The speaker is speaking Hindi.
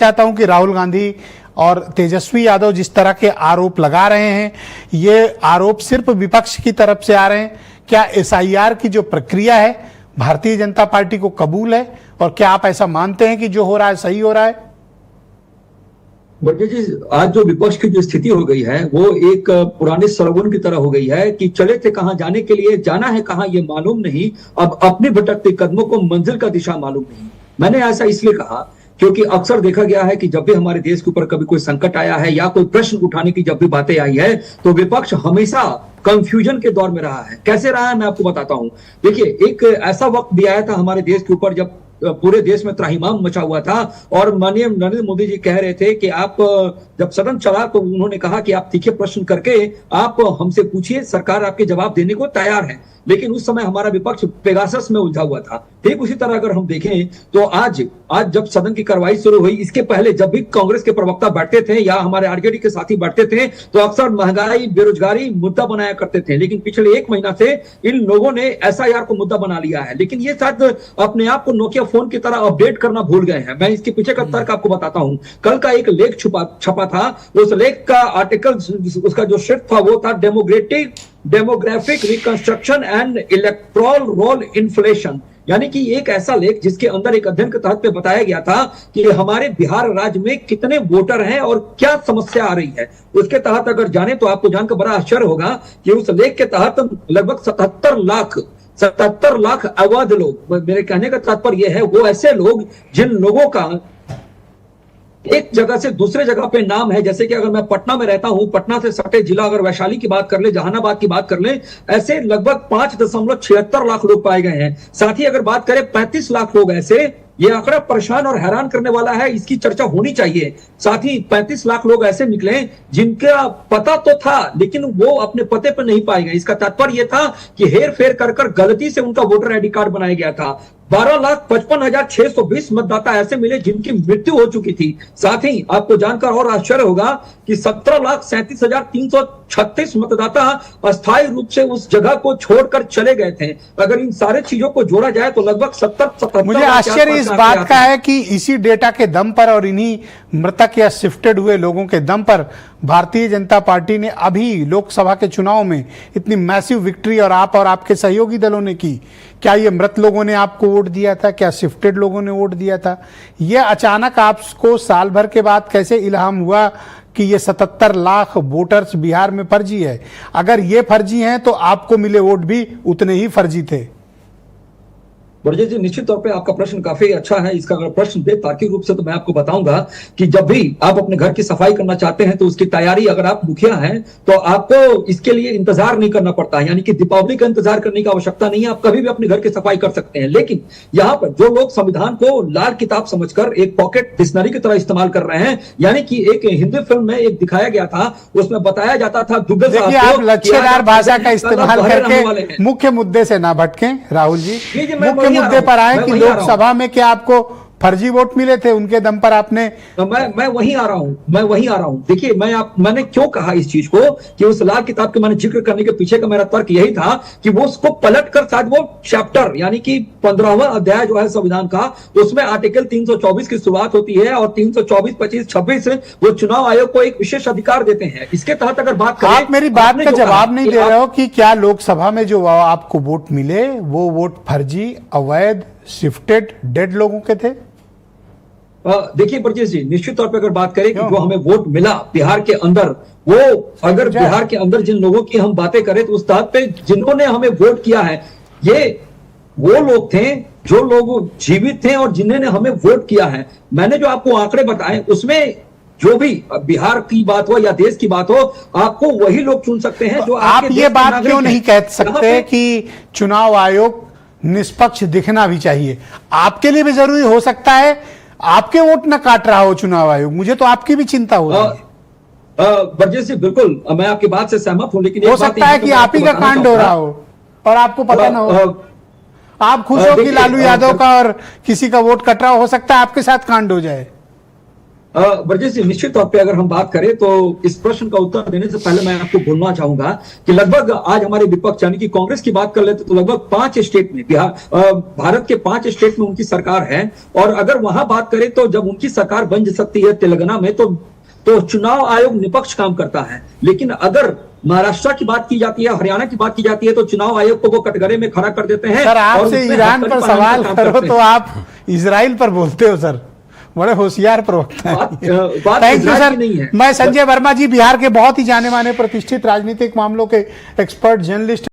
चाहता हूं कि राहुल गांधी और तेजस्वी यादव जिस तरह के आरोप लगा रहे हैं, ये आरोप सिर्फ विपक्ष की तरफ से आ रहे हैं। क्या एसआईआर की जो प्रक्रिया है भारतीय जनता पार्टी को कबूल है, और क्या आप ऐसा मानते हैं कि जो हो रहा है सही हो रहा है? बल्कि जी, आज जो विपक्ष की जो स्थिति हो गई है वो एक पुराने सरगुन की तरह हो गई है कि चले थे कहां, जाने के लिए जाना है कहां ये मालूम नहीं, अब अपने भटकते कदमों को मंजिल का दिशा मालूम नहीं। मैंने ऐसा इसलिए कहा क्योंकि अक्सर देखा गया है कि जब भी हमारे देश के ऊपर कभी कोई संकट आया है या कोई प्रश्न उठाने की जब भी बातें आई है तो विपक्ष हमेशा कंफ्यूजन के दौर में रहा है। कैसे रहा है मैं आपको बताता हूं। देखिए, एक ऐसा वक्त भी आया था हमारे देश के ऊपर जब पूरे देश में त्राहिमाम मचा हुआ था और माननीय नरेंद्र मोदी जी कह रहे थे कि आप जब सदन चला तो उन्होंने कहा कि आप तीखे प्रश्न करके आप हमसे पूछिए, सरकार आपके जवाब देने को तैयार है। लेकिन उस समय हमारा विपक्ष पेगासस में उलझा हुआ था। ठीक उसी तरह अगर हम देखें तो आज जब सदन की कार्रवाई शुरू हुई, इसके पहले जब भी कांग्रेस के प्रवक्ता बैठते थे या हमारे आरजेडी के साथी बैठते थे तो अक्सर महंगाई, बेरोजगारी मुद्दा बनाया करते थे। लेकिन पिछले एक महीना से इन लोगों ने एसआईआर को मुद्दा बना लिया है। लेकिन ये शायद अपने आप को नोकिया फोन की तरह अपडेट करना भूल गए हैं। मैं इसके पीछे का तर्क आपको बताता हूं। कल का एक लेख छपा था, उस लेख का आर्टिकल, उसका जो शीर्षक था वो था demographic reconstruction and electoral roll inflation. यानी कि एक ऐसा लेख जिसके अंदर एक अध्ययन के तहत पे बताया गया था कि हमारे बिहार राज्य में कितने वोटर हैं और क्या समस्या आ रही है। उसके तहत अगर जाने तो आपको जानकर बड़ा आश्चर्य होगा कि उस लेख के तहत लगभग 77 लाख अवैध लोग, मेरे कहने का तात्पर्य यह है वो ऐसे लोग जिन लोगों का एक जगह से दूसरे जगह पे नाम है। जैसे कि अगर मैं पटना में रहता हूं, पटना से सटे जिला अगर वैशाली की बात कर ले, जहानाबाद की बात कर ले, ऐसे लगभग 5.76 लाख लोग पाए गए हैं। साथ ही अगर बात करें 35 लाख लोग ऐसे, ये आंकड़ा परेशान और हैरान करने वाला है, इसकी चर्चा होनी चाहिए। साथ ही 35 लाख लोग ऐसे निकले जिनका पता तो था लेकिन वो अपने पते पर नहीं पाए गए। इसका तात्पर्य यह था कि हेर फेर कर गलती से उनका वोटर आईडी कार्ड बनाया गया था। 12,55,620 मतदाता ऐसे मिले जिनकी मृत्यु हो चुकी थी। साथ ही आपको जानकर और आश्चर्य होगा कि 17,37,336 मतदाता अस्थायी रूप से उस जगह को छोड़कर चले गए थे। अगर इन सारे चीजों को जोड़ा जाए तो लगभग 77। मुझे आश्चर्य इस बात का है कि इसी डेटा के दम पर और इन्हीं मृतक या शिफ्टेड हुए लोगों के दम पर भारतीय जनता पार्टी ने अभी लोकसभा के चुनाव में इतनी मैसिव विक्ट्री और आपके सहयोगी दलों ने की। क्या ये मृत लोगों ने आपको वोट दिया था? क्या शिफ्टेड लोगों ने वोट दिया था? यह अचानक आपको साल भर के बाद कैसे इल्हाम हुआ कि ये 77 लाख वोटर्स बिहार में फर्जी है? अगर ये फर्जी हैं तो आपको मिले वोट भी उतने ही फर्जी थे। बरजे जी, निश्चित तौर पे आपका प्रश्न काफी अच्छा है। इसका अगर प्रश्न दे तार्किक रूप से तो मैं आपको बताऊंगा कि जब भी आप अपने घर की सफाई करना चाहते हैं तो उसकी तैयारी, अगर आप मुखिया हैं तो आपको इसके लिए इंतजार नहीं करना पड़ता है। यानी कि दीपावली का इंतजार करने की आवश्यकता नहीं है, आप कभी भी अपने घर की सफाई कर सकते हैं। लेकिन यहाँ पर जो लोग संविधान को लाल किताब समझकर एक पॉकेट डिक्शनरी की तरह इस्तेमाल कर रहे हैं, यानी कि एक हिंदी फिल्म में एक दिखाया गया था, उसमें बताया जाता था दुग्गल साहब को, आप लच्छेदार भाषा का इस्तेमाल करके मुख्य मुद्दे से ना भटकें राहुल जी। मुद्दे पर आए कि लोकसभा में क्या आपको फर्जी वोट मिले थे, उनके दम पर आपने। मैं वहीं आ रहा हूं। देखिए, मैंने क्यों कहा इस चीज को कि उस लाल किताब के मैंने जिक्र करने के पीछे का मेरा तर्क यही था कि वो उसको पलट कर शायद वो चैप्टर, यानी कि 15वां अध्याय जो है संविधान का, उसमें आर्टिकल 324 की शुरुआत होती है और 324, 25, 26 वो चुनाव आयोग को एक विशेष अधिकार देते हैं। इसके तहत अगर बात करें, आप मेरी बात का जवाब नहीं दे रहे हो कि क्या लोकसभा में जो आपको वोट मिले वो वोट फर्जी, अवैध, शिफ्टेड, डेड लोगों के थे? देखिए ब्रजेश जी, निश्चित तौर पे अगर बात करें कि जो हमें वोट मिला बिहार के अंदर, वो अगर बिहार के अंदर जिन लोगों की हम बातें करें तो उस तहत पे जिन्होंने हमें वोट किया है, ये वो लोग थे जो लोग जीवित थे और जिन्होंने हमें वोट किया है। मैंने जो आपको आंकड़े बताए उसमें जो भी बिहार की बात हो या देश की बात हो, आपको वही लोग चुन सकते हैं जो आप ये बात क्यों नहीं कह सकते कि चुनाव आयोग निष्पक्ष दिखना भी चाहिए? आपके लिए भी जरूरी हो सकता है आपके वोट ना काट रहा हो चुनाव आयोग, मुझे तो आपकी भी चिंता हो रही है। बरजेश जी, बिल्कुल मैं आपकी बात से सहमत हूं, लेकिन हो सकता है कि आप ही का कांड हो रहा हो और आपको पता ना हो। आप खुश हो कि लालू यादव का और किसी का वोट कट रहा हो सकता है आपके साथ कांड हो जाए। ब्रजेश जी, निश्चित तौर पे अगर हम बात करें तो इस प्रश्न का उत्तर देने से पहले मैं आपको बोलना चाहूंगा कि लगभग आज हमारे विपक्ष यानी कि कांग्रेस की बात कर लेते तो लगभग 5 स्टेट में भारत के 5 स्टेट में उनकी सरकार है। और अगर वहां बात करें तो जब उनकी सरकार बन सकती है तेलंगाना में तो चुनाव आयोग निष्पक्ष काम करता है। लेकिन अगर महाराष्ट्र की बात की जाती है, हरियाणा की बात की जाती है, तो चुनाव आयोग को वो कटघरे में खड़ा कर देते हैं। सर, और आपसे उसमें ईरान हथकड़ी पर पहनाने सवाल का काम करो करते तो हैं। आप इजराइल पर बोलते हो सर, बड़े होशियार प्रवक्ता बात हैं। Thank you Israel sir. की नहीं है। मैं संजय वर्मा जी, बिहार के बहुत ही जाने माने प्रतिष्ठित राजनीतिक मामलों के एक्सपर्ट जर्नलिस्ट।